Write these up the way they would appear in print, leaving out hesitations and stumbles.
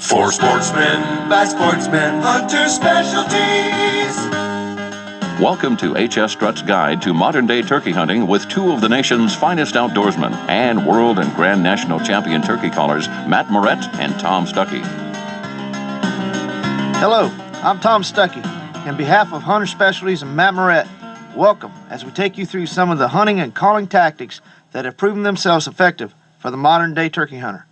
For sportsmen, by sportsmen, Hunter Specialties. Welcome to H.S. Strut's Guide to Modern-Day Turkey Hunting with two of the nation's finest outdoorsmen and world and Grand National champion turkey callers, Matt Moret and Tom Stuckey. Hello, I'm Tom Stuckey. On behalf of Hunter Specialties and Matt Moret, welcome as we take you through some of the hunting and calling tactics that have proven themselves effective for the modern-day turkey hunter.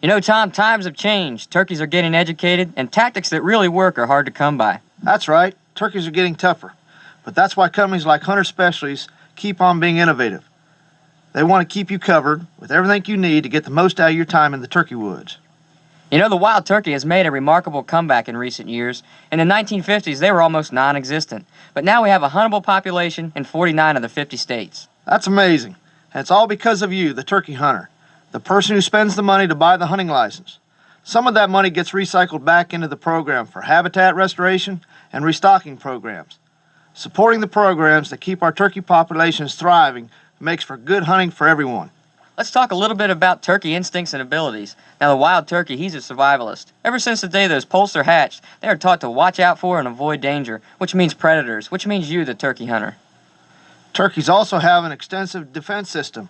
You know, Tom, times have changed. Turkeys are getting educated, and tactics that really work are hard to come by. That's right. Turkeys are getting tougher. But that's why companies like Hunter Specialties keep on being innovative. They want to keep you covered with everything you need to get the most out of your time in the turkey woods. You know, the wild turkey has made a remarkable comeback in recent years. In the 1950s, they were almost non-existent. But now we have a huntable population in 49 of the 50 states. That's amazing. And it's all because of you, the turkey hunter, the person who spends the money to buy the hunting license. Some of that money gets recycled back into the program for habitat restoration and restocking programs. Supporting the programs that keep our turkey populations thriving makes for good hunting for everyone. Let's talk a little bit about turkey instincts and abilities. Now, the wild turkey, he's a survivalist. Ever since the day those poults are hatched, they are taught to watch out for and avoid danger, which means predators, which means you, the turkey hunter. Turkeys also have an extensive defense system.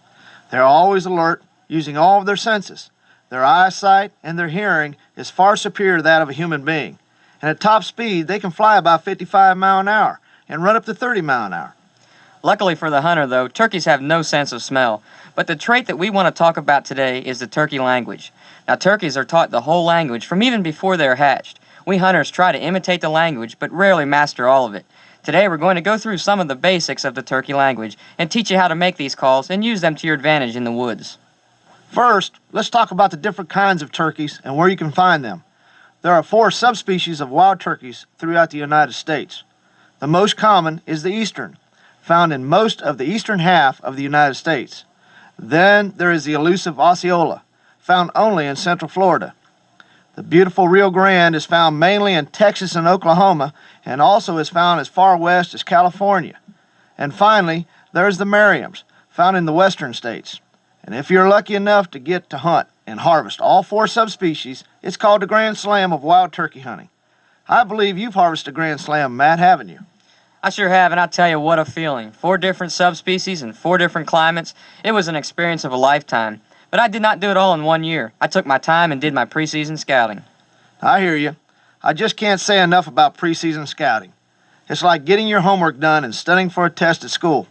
They're always alert, using all of their senses. Their eyesight and their hearing is far superior to that of a human being. And at top speed, they can fly about 55 miles an hour and run up to 30 miles an hour. Luckily for the hunter, though, turkeys have no sense of smell. But the trait that we want to talk about today is the turkey language. Now, turkeys are taught the whole language from even before they're hatched. We hunters try to imitate the language, but rarely master all of it. Today, we're going to go through some of the basics of the turkey language and teach you how to make these calls and use them to your advantage in the woods. First, let's talk about the different kinds of turkeys and where you can find them. There are 4 subspecies of wild turkeys throughout the United States. The most common is the eastern, found in most of the eastern half of the United States. Then there is the elusive Osceola, found only in central Florida. The beautiful Rio Grande is found mainly in Texas and Oklahoma, and also is found as far west as California. And finally, there is the Merriam's, found in the western states. And if you're lucky enough to get to hunt and harvest all 4 subspecies, it's called the Grand Slam of wild turkey hunting. I believe you've harvested a Grand Slam, Matt, haven't you? I sure have, and I'll tell you what a feeling. 4 different subspecies in 4 different climates. It was an experience of a lifetime. But I did not do it all in 1 year. I took my time and did my preseason scouting. I hear you. I just can't say enough about preseason scouting. It's like getting your homework done and studying for a test at school.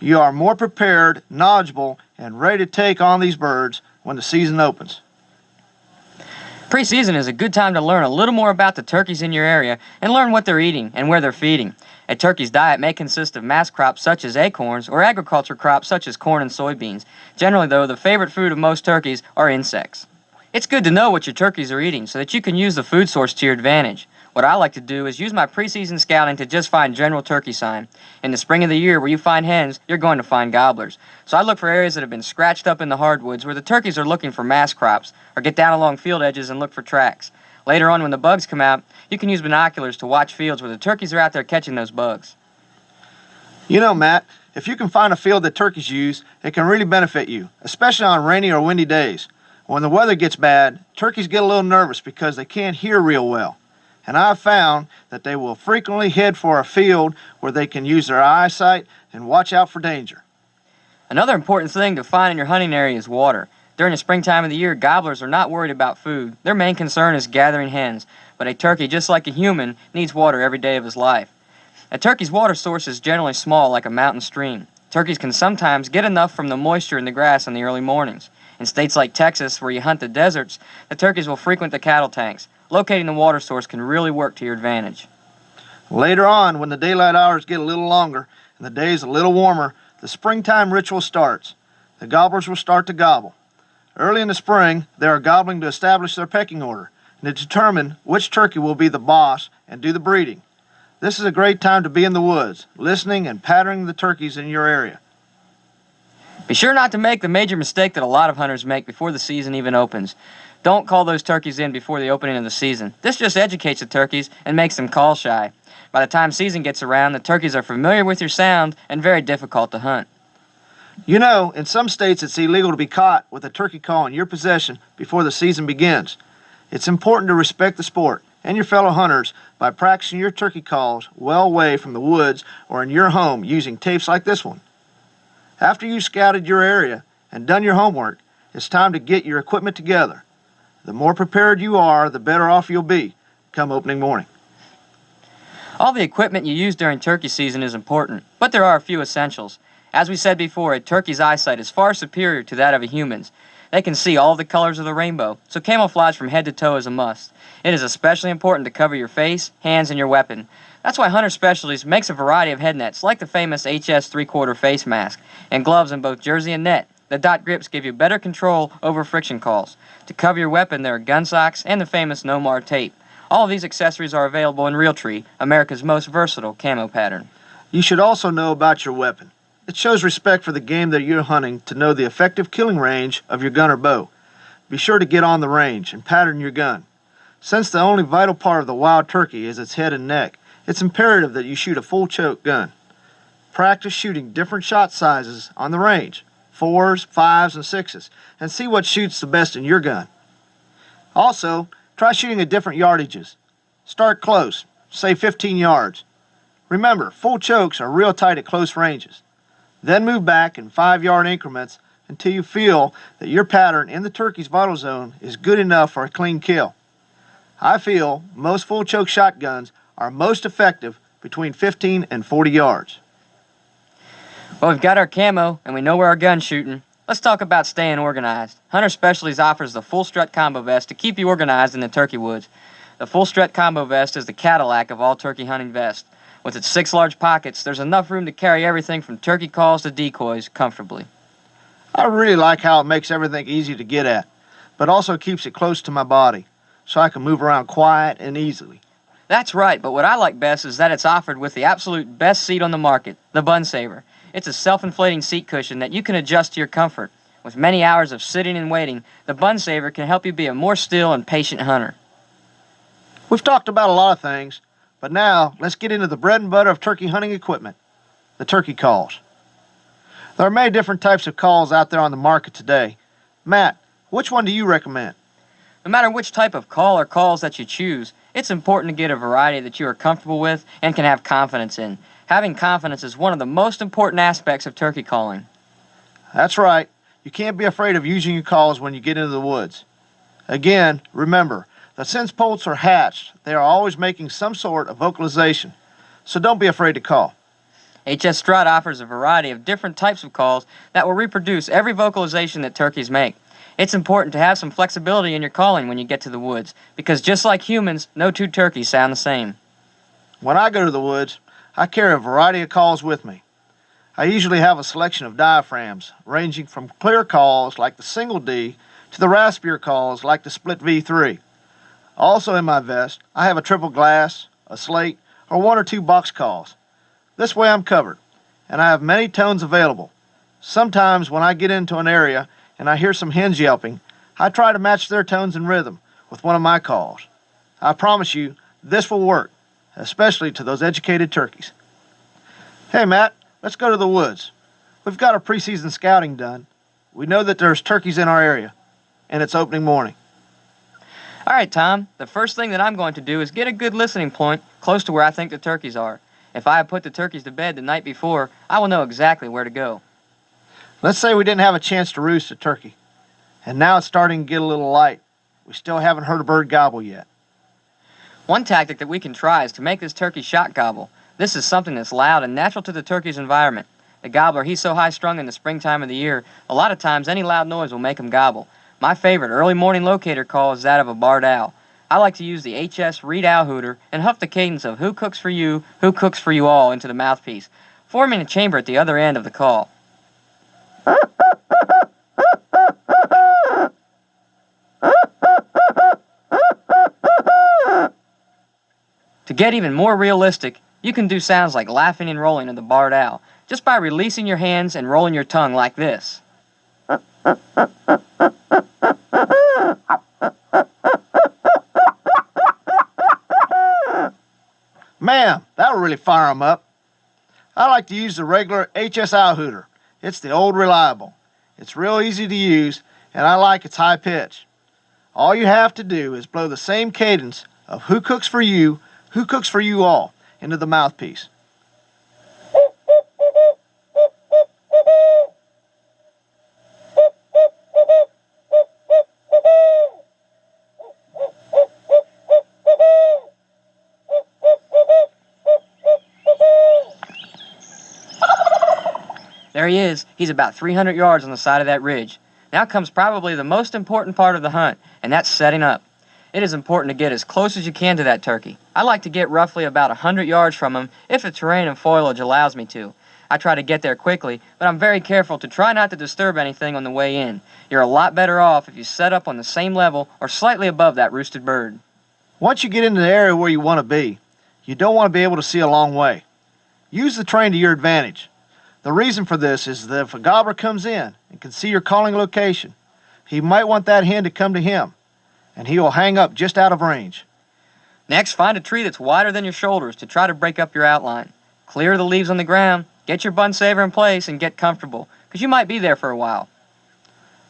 You are more prepared, knowledgeable, and ready to take on these birds when the season opens. Preseason is a good time to learn a little more about the turkeys in your area and learn what they're eating and where they're feeding. A turkey's diet may consist of mass crops such as acorns or agriculture crops such as corn and soybeans. Generally, though, the favorite food of most turkeys are insects. It's good to know what your turkeys are eating so that you can use the food source to your advantage. What I like to do is use my preseason scouting to just find general turkey sign. In the spring of the year where you find hens, you're going to find gobblers. So I look for areas that have been scratched up in the hardwoods where the turkeys are looking for mass crops, or get down along field edges and look for tracks. Later on when the bugs come out, you can use binoculars to watch fields where the turkeys are out there catching those bugs. You know, Matt, if you can find a field that turkeys use, it can really benefit you, especially on rainy or windy days. When the weather gets bad, turkeys get a little nervous because they can't hear real well. And I've found that they will frequently head for a field where they can use their eyesight and watch out for danger. Another important thing to find in your hunting area is water. During the springtime of the year, gobblers are not worried about food. Their main concern is gathering hens. But a turkey, just like a human, needs water every day of his life. A turkey's water source is generally small, like a mountain stream. Turkeys can sometimes get enough from the moisture in the grass in the early mornings. In states like Texas, where you hunt the deserts, the turkeys will frequent the cattle tanks. Locating the water source can really work to your advantage. Later on, when the daylight hours get a little longer and the days a little warmer, the springtime ritual starts. The gobblers will start to gobble. Early in the spring, they are gobbling to establish their pecking order and to determine which turkey will be the boss and do the breeding. This is a great time to be in the woods, listening and patterning the turkeys in your area. Be sure not to make the major mistake that a lot of hunters make before the season even opens. Don't call those turkeys in before the opening of the season. This just educates the turkeys and makes them call shy. By the time season gets around, the turkeys are familiar with your sound and very difficult to hunt. You know, in some states it's illegal to be caught with a turkey call in your possession before the season begins. It's important to respect the sport and your fellow hunters by practicing your turkey calls well away from the woods or in your home using tapes like this one. After you've scouted your area and done your homework, it's time to get your equipment together. The more prepared you are, the better off you'll be come opening morning. All the equipment you use during turkey season is important, but there are a few essentials. As we said before, a turkey's eyesight is far superior to that of a human's. They can see all the colors of the rainbow, so camouflage from head to toe is a must. It is especially important to cover your face, hands, and your weapon. That's why Hunter Specialties makes a variety of head nets, like the famous HS 3/4 face mask, and gloves in both jersey and net. The dot grips give you better control over friction calls. To cover your weapon, there are gun socks and the famous No-Mar tape. All of these accessories are available in Realtree, America's most versatile camo pattern. You should also know about your weapon. It shows respect for the game that you're hunting to know the effective killing range of your gun or bow. Be sure to get on the range and pattern your gun. Since the only vital part of the wild turkey is its head and neck, it's imperative that you shoot a full choke gun. Practice shooting different shot sizes on the range, 4s, 5s, and 6s, and see what shoots the best in your gun. Also, try shooting at different yardages. Start close, say 15 yards. Remember, full chokes are real tight at close ranges. Then move back in 5-yard increments until you feel that your pattern in the turkey's vital zone is good enough for a clean kill. I feel most full choke shotguns are most effective between 15 and 40 yards. Well, we've got our camo and we know where our gun's shooting. Let's talk about staying organized. Hunter Specialties offers the full strut combo vest to keep you organized in the turkey woods. The full strut combo vest is the Cadillac of all turkey hunting vests. With its 6 large pockets, there's enough room to carry everything from turkey calls to decoys comfortably. I really like how it makes everything easy to get at, but also keeps it close to my body, so I can move around quiet and easily. That's right, but what I like best is that it's offered with the absolute best seat on the market, the Bun Saver. It's a self-inflating seat cushion that you can adjust to your comfort. With many hours of sitting and waiting, the Bun Saver can help you be a more still and patient hunter. We've talked about a lot of things, but now let's get into the bread and butter of turkey hunting equipment, the turkey calls. There are many different types of calls out there on the market today. Matt, which one do you recommend? No matter which type of call or calls that you choose, it's important to get a variety that you are comfortable with and can have confidence in. Having confidence is one of the most important aspects of turkey calling. That's right. You can't be afraid of using your calls when you get into the woods. Again, remember that since poults are hatched, they are always making some sort of vocalization, so don't be afraid to call. HS Strut offers a variety of different types of calls that will reproduce every vocalization that turkeys make. It's important to have some flexibility in your calling when you get to the woods, because just like humans, no two turkeys sound the same. When I go to the woods, I carry a variety of calls with me. I usually have a selection of diaphragms, ranging from clear calls like the single D to the raspier calls like the split V3. Also in my vest, I have a triple glass, a slate, or 1 or 2 box calls. This way I'm covered, and I have many tones available. Sometimes when I get into an area and I hear some hens yelping, I try to match their tones and rhythm with one of my calls. I promise you, this will work, especially to those educated turkeys. Hey Matt, let's go to the woods. We've got our preseason scouting done. We know that there's turkeys in our area, and it's opening morning. All right, Tom, the first thing that I'm going to do is get a good listening point close to where I think the turkeys are. If I have put the turkeys to bed the night before, I will know exactly where to go. Let's say we didn't have a chance to roost a turkey, and now it's starting to get a little light. We still haven't heard a bird gobble yet. One tactic that we can try is to make this turkey shot gobble. This is something that's loud and natural to the turkey's environment. The gobbler, he's so high-strung in the springtime of the year, a lot of times any loud noise will make him gobble. My favorite early morning locator call is that of a barred owl. I like to use the HS reed owl hooter and huff the cadence of who cooks for you all into the mouthpiece, forming a chamber at the other end of the call. To get even more realistic, you can do sounds like laughing and rolling of the barred owl, just by releasing your hands and rolling your tongue like this. Man, that'll really fire them up. I like to use the regular HS owl hooter. It's the old reliable. It's real easy to use, and I like its high pitch. All you have to do is blow the same cadence of who cooks for you all into the mouthpiece. There he is. He's about 300 yards on the side of that ridge. Now comes probably the most important part of the hunt, and that's setting up. It is important to get as close as you can to that turkey. I like to get roughly about 100 yards from him if the terrain and foliage allows me to. I try to get there quickly, but I'm very careful to try not to disturb anything on the way in. You're a lot better off if you set up on the same level or slightly above that roosted bird. Once you get into the area where you want to be, you don't want to be able to see a long way. Use the terrain to your advantage. The reason for this is that if a gobbler comes in and can see your calling location, he might want that hen to come to him, and he will hang up just out of range. Next, find a tree that's wider than your shoulders to try to break up your outline. Clear the leaves on the ground, get your bun saver in place, and get comfortable, because you might be there for a while.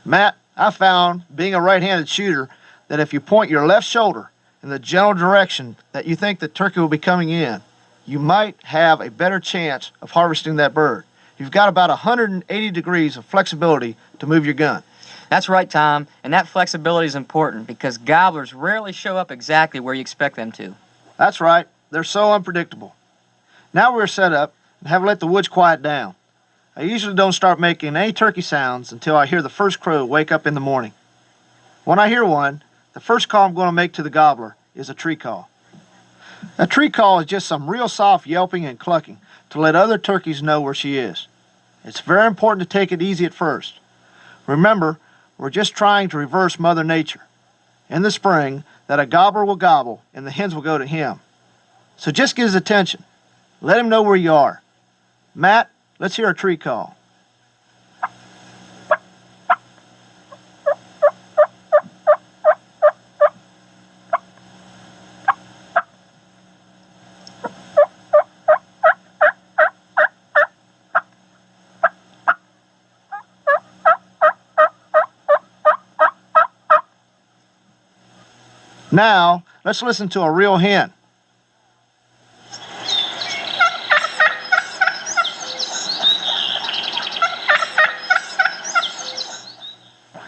Matt, I found, being a right-handed shooter, that if you point your left shoulder in the general direction that you think the turkey will be coming in, you might have a better chance of harvesting that bird. You've got about 180 degrees of flexibility to move your gun. That's right, Tom, and that flexibility is important because gobblers rarely show up exactly where you expect them to. That's right. They're so unpredictable. Now we're set up and have let the woods quiet down. I usually don't start making any turkey sounds until I hear the first crow wake up in the morning. When I hear one, the first call I'm going to make to the gobbler is a tree call. A tree call is just some real soft yelping and clucking to let other turkeys know where she is. It's very important to take it easy at first. Remember, we're just trying to reverse Mother Nature. In the spring, that a gobbler will gobble and the hens will go to him. So just get his attention. Let him know where you are. Matt, let's hear a tree call. Now, let's listen to a real hen.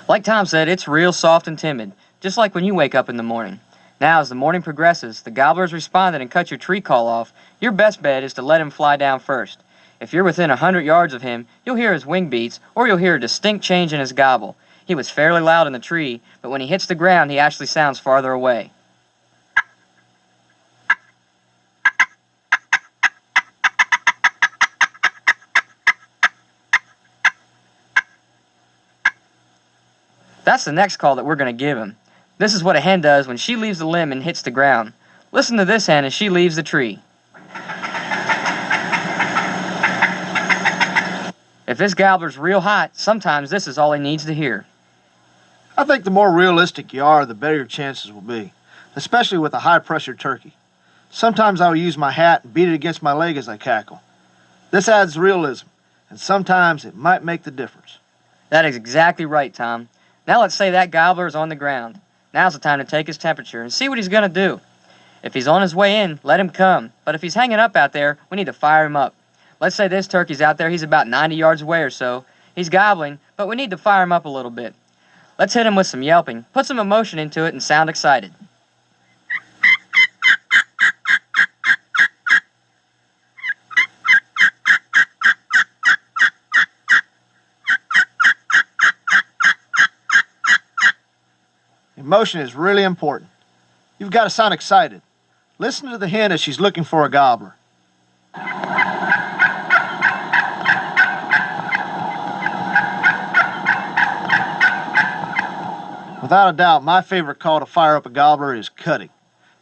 Like Tom said, it's real soft and timid, just like when you wake up in the morning. Now, as the morning progresses, the gobblers responded and cut your tree call off. Your best bet is to let him fly down first. If you're within 100 yards of him, you'll hear his wing beats, or you'll hear a distinct change in his gobble. He was fairly loud in the tree, but when he hits the ground, he actually sounds farther away. That's the next call that we're going to give him. This is what a hen does when she leaves the limb and hits the ground. Listen to this hen as she leaves the tree. If this gobbler's real hot, sometimes this is all he needs to hear. I think the more realistic you are, the better your chances will be, especially with a high-pressure turkey. Sometimes I will use my hat and beat it against my leg as I cackle. This adds realism, and sometimes it might make the difference. That is exactly right, Tom. Now let's say that gobbler is on the ground. Now's the time to take his temperature and see what he's going to do. If he's on his way in, let him come. But if he's hanging up out there, we need to fire him up. Let's say this turkey's out there, he's about 90 yards away or so. He's gobbling, but we need to fire him up a little bit. Let's hit him with some yelping, put some emotion into it, and sound excited. Emotion is really important. You've got to sound excited. Listen to the hen as she's looking for a gobbler. Without a doubt, my favorite call to fire up a gobbler is cutting.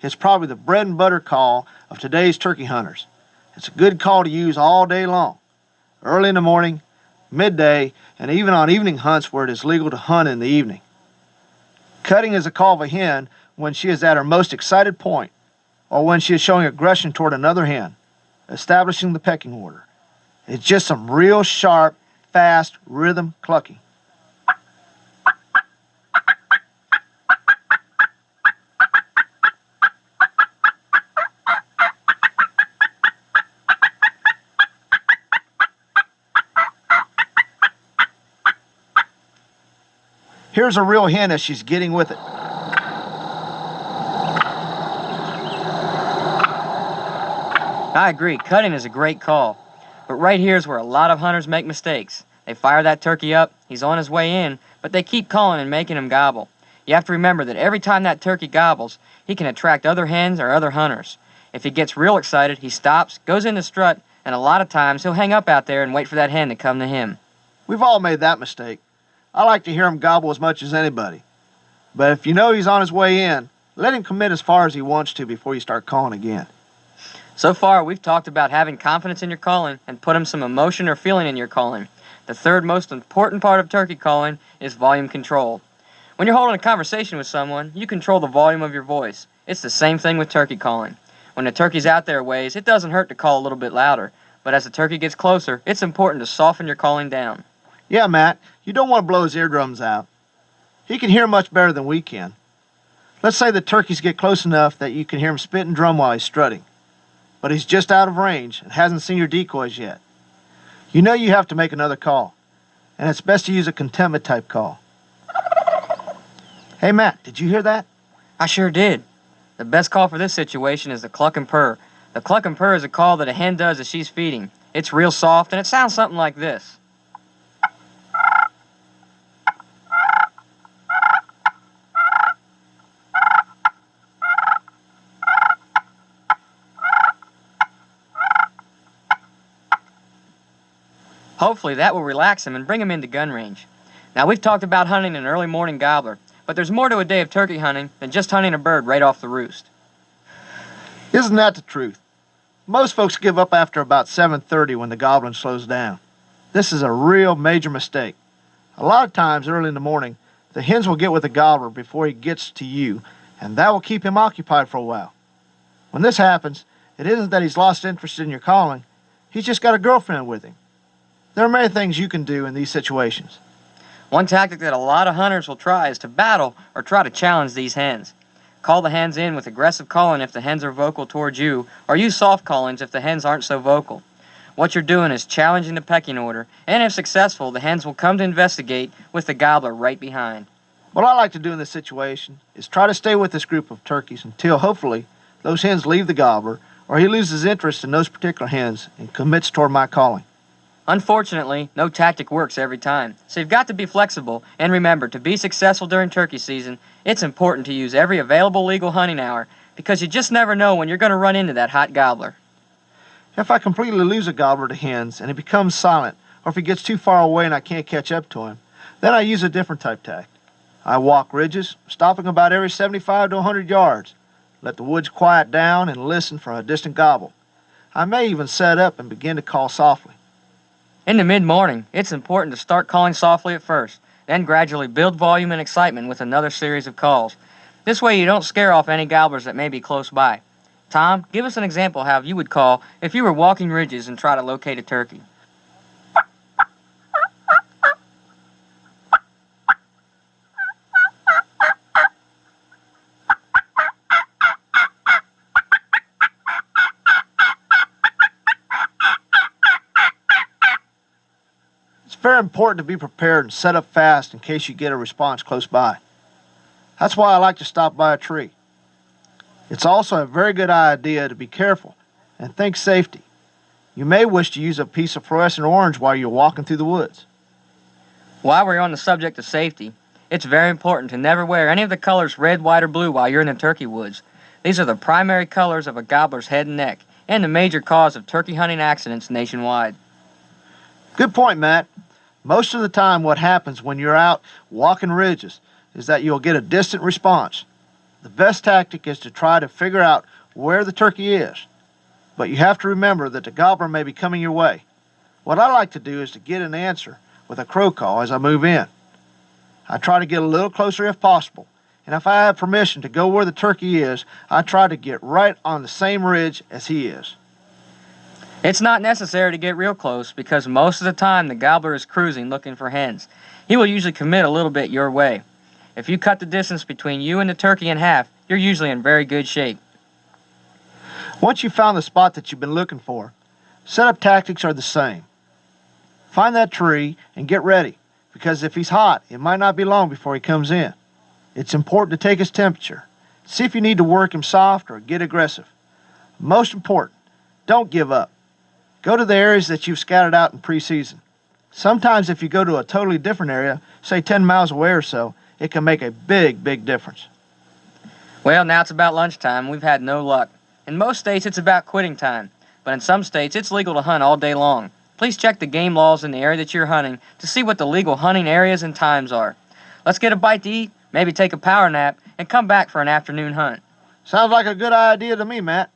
It's probably the bread and butter call of today's turkey hunters. It's a good call to use all day long, early in the morning, midday, and even on evening hunts where it is legal to hunt in the evening. Cutting is a call of a hen when she is at her most excited point or when she is showing aggression toward another hen, establishing the pecking order. It's just some real sharp, fast rhythm clucking. Here's a real hen as she's getting with it. I agree, cutting is a great call. But right here is where a lot of hunters make mistakes. They fire that turkey up, he's on his way in, but they keep calling and making him gobble. You have to remember that every time that turkey gobbles, he can attract other hens or other hunters. If he gets real excited, he stops, goes into strut, and a lot of times he'll hang up out there and wait for that hen to come to him. We've all made that mistake. I like to hear him gobble as much as anybody. But if you know he's on his way in, let him commit as far as he wants to before you start calling again. So far, we've talked about having confidence in your calling and putting some emotion or feeling in your calling. The third most important part of turkey calling is volume control. When you're holding a conversation with someone, you control the volume of your voice. It's the same thing with turkey calling. When the turkey's out there a ways, it doesn't hurt to call a little bit louder. But as the turkey gets closer, it's important to soften your calling down. Yeah, Matt, you don't want to blow his eardrums out. He can hear much better than we can. Let's say the turkeys get close enough that you can hear him spit and drum while he's strutting. But he's just out of range and hasn't seen your decoys yet. You know you have to make another call, and it's best to use a contentment type call. Hey Matt, did you hear that? I sure did. The best call for this situation is the cluck and purr. The cluck and purr is a call that a hen does as she's feeding. It's real soft and it sounds something like this. Hopefully that will relax him and bring him into gun range. Now we've talked about hunting an early morning gobbler, but there's more to a day of turkey hunting than just hunting a bird right off the roost. Isn't that the truth? Most folks give up after about 7:30 when the gobbling slows down. This is a real major mistake. A lot of times early in the morning, the hens will get with the gobbler before he gets to you, and that will keep him occupied for a while. When this happens, it isn't that he's lost interest in your calling, he's just got a girlfriend with him. There are many things you can do in these situations. One tactic that a lot of hunters will try is to battle or try to challenge these hens. Call the hens in with aggressive calling if the hens are vocal towards you, or use soft callings if the hens aren't so vocal. What you're doing is challenging the pecking order, and if successful, the hens will come to investigate with the gobbler right behind. What I like to do in this situation is try to stay with this group of turkeys until, hopefully, those hens leave the gobbler, or he loses interest in those particular hens and commits toward my calling. Unfortunately, no tactic works every time, so you've got to be flexible, and remember, to be successful during turkey season, it's important to use every available legal hunting hour, because you just never know when you're going to run into that hot gobbler. If I completely lose a gobbler to hens and he becomes silent, or if he gets too far away and I can't catch up to him, then I use a different type tact. I walk ridges, stopping about every 75 to 100 yards. Let the woods quiet down and listen for a distant gobble. I may even set up and begin to call softly. In the mid-morning, it's important to start calling softly at first, then gradually build volume and excitement with another series of calls. This way you don't scare off any gobblers that may be close by. Tom, give us an example how you would call if you were walking ridges and try to locate a turkey. It's very important to be prepared and set up fast in case you get a response close by. That's why I like to stop by a tree. It's also a very good idea to be careful and think safety. You may wish to use a piece of fluorescent orange while you're walking through the woods. While we're on the subject of safety, it's very important to never wear any of the colors red, white, or blue while you're in the turkey woods. These are the primary colors of a gobbler's head and neck, and the major cause of turkey hunting accidents nationwide. Good point, Matt. Most of the time what happens when you're out walking ridges is that you'll get a distant response. The best tactic is to try to figure out where the turkey is. But you have to remember that the gobbler may be coming your way. What I like to do is to get an answer with a crow call as I move in. I try to get a little closer if possible, and if I have permission to go where the turkey is, I try to get right on the same ridge as he is. It's not necessary to get real close because most of the time the gobbler is cruising looking for hens. He will usually commit a little bit your way. If you cut the distance between you and the turkey in half, you're usually in very good shape. Once you've found the spot that you've been looking for, setup tactics are the same. Find that tree and get ready, because if he's hot, it might not be long before he comes in. It's important to take his temperature. See if you need to work him soft or get aggressive. Most important, don't give up. Go to the areas that you've scouted out in preseason. Sometimes if you go to a totally different area, say 10 miles away or so, it can make a big, big difference. Well, now it's about lunchtime. We've had no luck. In most states, it's about quitting time, but in some states, it's legal to hunt all day long. Please check the game laws in the area that you're hunting to see what the legal hunting areas and times are. Let's get a bite to eat, maybe take a power nap, and come back for an afternoon hunt. Sounds like a good idea to me, Matt.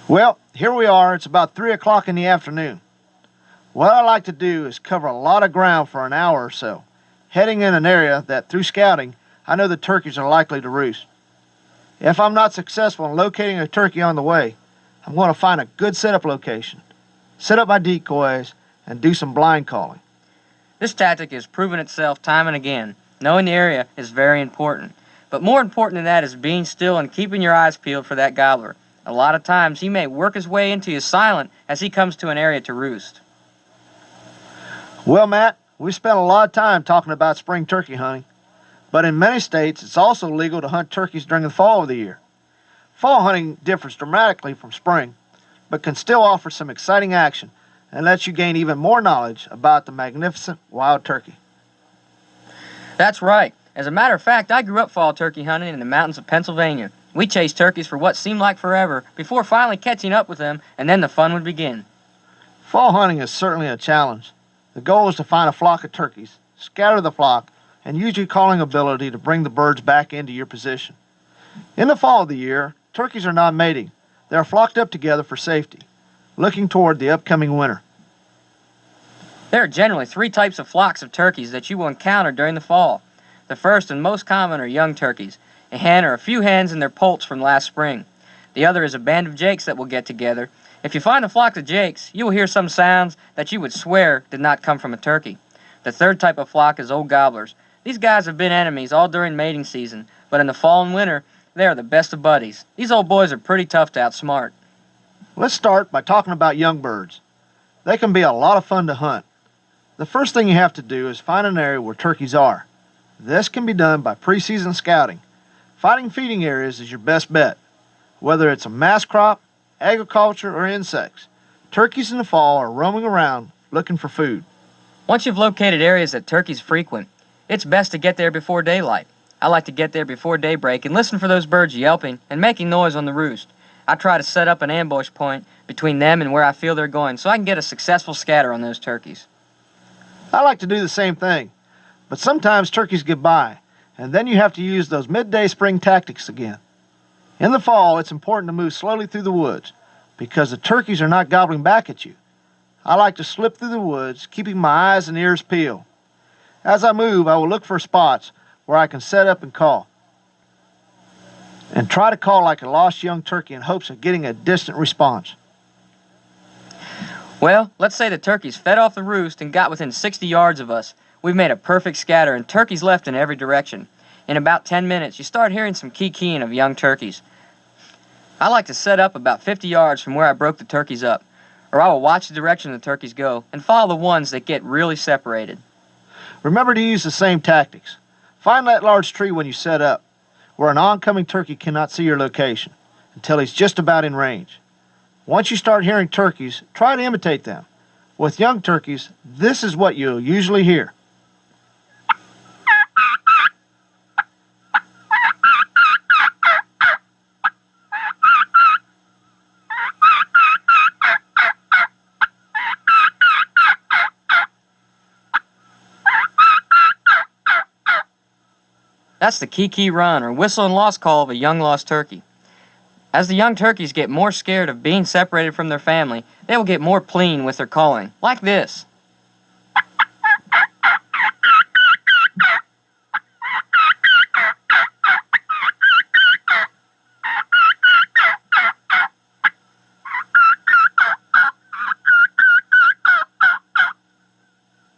Well, here we are. It's about 3 o'clock in the afternoon. What I like to do is cover a lot of ground for an hour or so, heading in an area that, through scouting, I know the turkeys are likely to roost. If I'm not successful in locating a turkey on the way, I'm going to find a good setup location, set up my decoys, and do some blind calling. This tactic has proven itself time and again. Knowing the area is very important. But more important than that is being still and keeping your eyes peeled for that gobbler. A lot of times he may work his way into you silent as he comes to an area to roost. Well, Matt, we spent a lot of time talking about spring turkey hunting, but in many states it's also legal to hunt turkeys during the fall of the year. Fall hunting differs dramatically from spring, but can still offer some exciting action and lets you gain even more knowledge about the magnificent wild turkey. That's right. As a matter of fact, I grew up fall turkey hunting in the mountains of Pennsylvania. We chased turkeys for what seemed like forever before finally catching up with them, and then the fun would begin. Fall hunting is certainly a challenge. The goal is to find a flock of turkeys, scatter the flock, and use your calling ability to bring the birds back into your position. In the fall of the year, turkeys are not mating. They are flocked up together for safety, looking toward the upcoming winter. There are generally 3 types of flocks of turkeys that you will encounter during the fall. The first and most common are young turkeys, a hen or a few hens and their poults from last spring. The other is a band of jakes that will get together. If you find a flock of jakes, you will hear some sounds that you would swear did not come from a turkey. The third type of flock is old gobblers. These guys have been enemies all during mating season, but in the fall and winter, they are the best of buddies. These old boys are pretty tough to outsmart. Let's start by talking about young birds. They can be a lot of fun to hunt. The first thing you have to do is find an area where turkeys are. This can be done by preseason scouting. Finding feeding areas is your best bet. Whether it's a mass crop, agriculture, or insects, turkeys in the fall are roaming around looking for food. Once you've located areas that turkeys frequent, it's best to get there before daylight. I like to get there before daybreak and listen for those birds yelping and making noise on the roost. I try to set up an ambush point between them and where I feel they're going so I can get a successful scatter on those turkeys. I like to do the same thing, but sometimes turkeys get by, and then you have to use those midday spring tactics again. In the fall, it's important to move slowly through the woods because the turkeys are not gobbling back at you. I like to slip through the woods, keeping my eyes and ears peeled. As I move, I will look for spots where I can set up and call, and try to call like a lost young turkey in hopes of getting a distant response. Well, let's say the turkeys fed off the roost and got within 60 yards of us. We've made a perfect scatter and turkeys left in every direction. In about 10 minutes, you start hearing some kee-keeing of young turkeys. I like to set up about 50 yards from where I broke the turkeys up, or I will watch the direction the turkeys go and follow the ones that get really separated. Remember to use the same tactics. Find that large tree when you set up, where an oncoming turkey cannot see your location, until he's just about in range. Once you start hearing turkeys, try to imitate them. With young turkeys, this is what you'll usually hear. That's the kee-kee run or whistle and lost call of a young lost turkey. As the young turkeys get more scared of being separated from their family, they will get more plein with their calling, like this.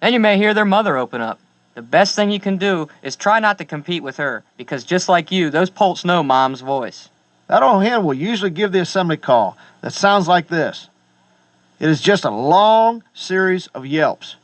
And you may hear their mother open up. The best thing you can do is try not to compete with her, because just like you, those poults know Mom's voice. That old hen will usually give the assembly call that sounds like this. It is just a long series of yelps.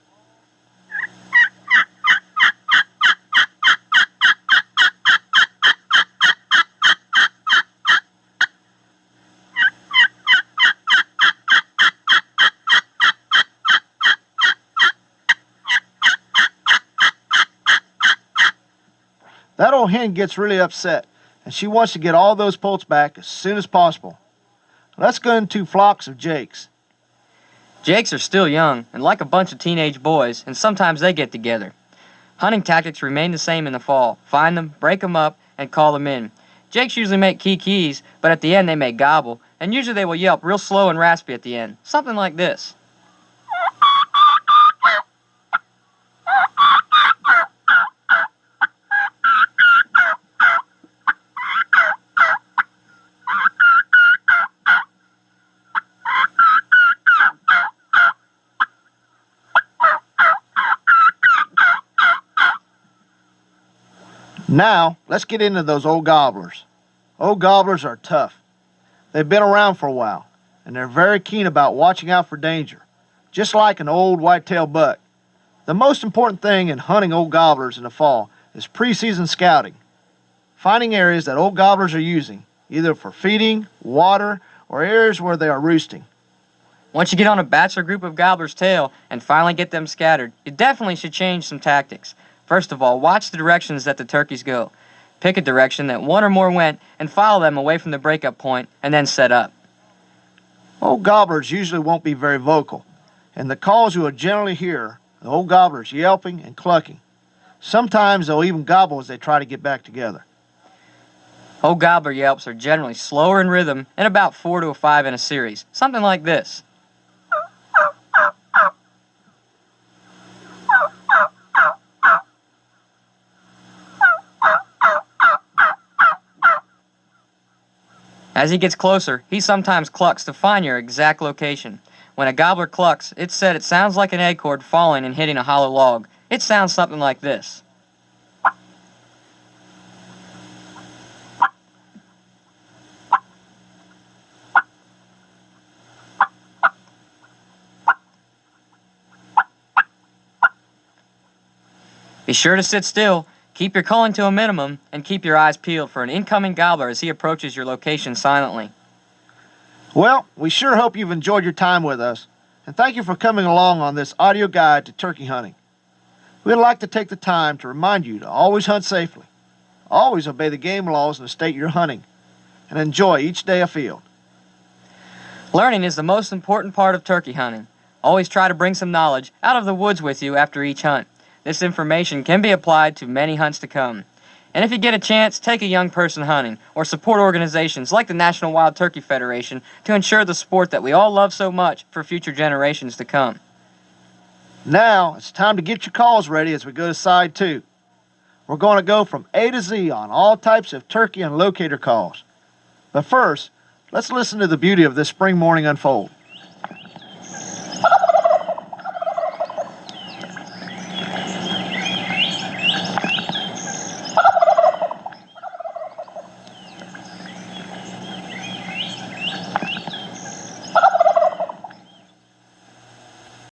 That old hen gets really upset, and she wants to get all those poults back as soon as possible. Let's go into flocks of jakes. Jakes are still young and like a bunch of teenage boys, and sometimes they get together. Hunting tactics remain the same in the fall. Find them, break them up, and call them in. Jakes usually make kee-kees, but at the end they may gobble, and usually they will yelp real slow and raspy at the end. Something like this. Now, let's get into those old gobblers. Old gobblers are tough. They've been around for a while, and they're very keen about watching out for danger, just like an old white-tailed buck. The most important thing in hunting old gobblers in the fall is preseason scouting, finding areas that old gobblers are using, either for feeding, water, or areas where they are roosting. Once you get on a bachelor group of gobblers' tail and finally get them scattered, you definitely should change some tactics. First of all, watch the directions that the turkeys go. Pick a direction that one or more went and follow them away from the breakup point and then set up. Old gobblers usually won't be very vocal, and the calls you will generally hear the old gobblers yelping and clucking. Sometimes they'll even gobble as they try to get back together. Old gobbler yelps are generally slower in rhythm and about 4 to 5 in a series, something like this. As he gets closer, he sometimes clucks to find your exact location. When a gobbler clucks, it's said it sounds like an acorn falling and hitting a hollow log. It sounds something like this. Be sure to sit still, keep your calling to a minimum, and keep your eyes peeled for an incoming gobbler as he approaches your location silently. Well, we sure hope you've enjoyed your time with us, and thank you for coming along on this audio guide to turkey hunting. We'd like to take the time to remind you to always hunt safely, always obey the game laws in the state you're hunting, and enjoy each day afield. Learning is the most important part of turkey hunting. Always try to bring some knowledge out of the woods with you after each hunt. This information can be applied to many hunts to come. And if you get a chance, take a young person hunting or support organizations like the National Wild Turkey Federation to ensure the sport that we all love so much for future generations to come. Now, it's time to get your calls ready as we go to side 2. We're going to go from A to Z on all types of turkey and locator calls. But first, let's listen to the beauty of this spring morning unfold.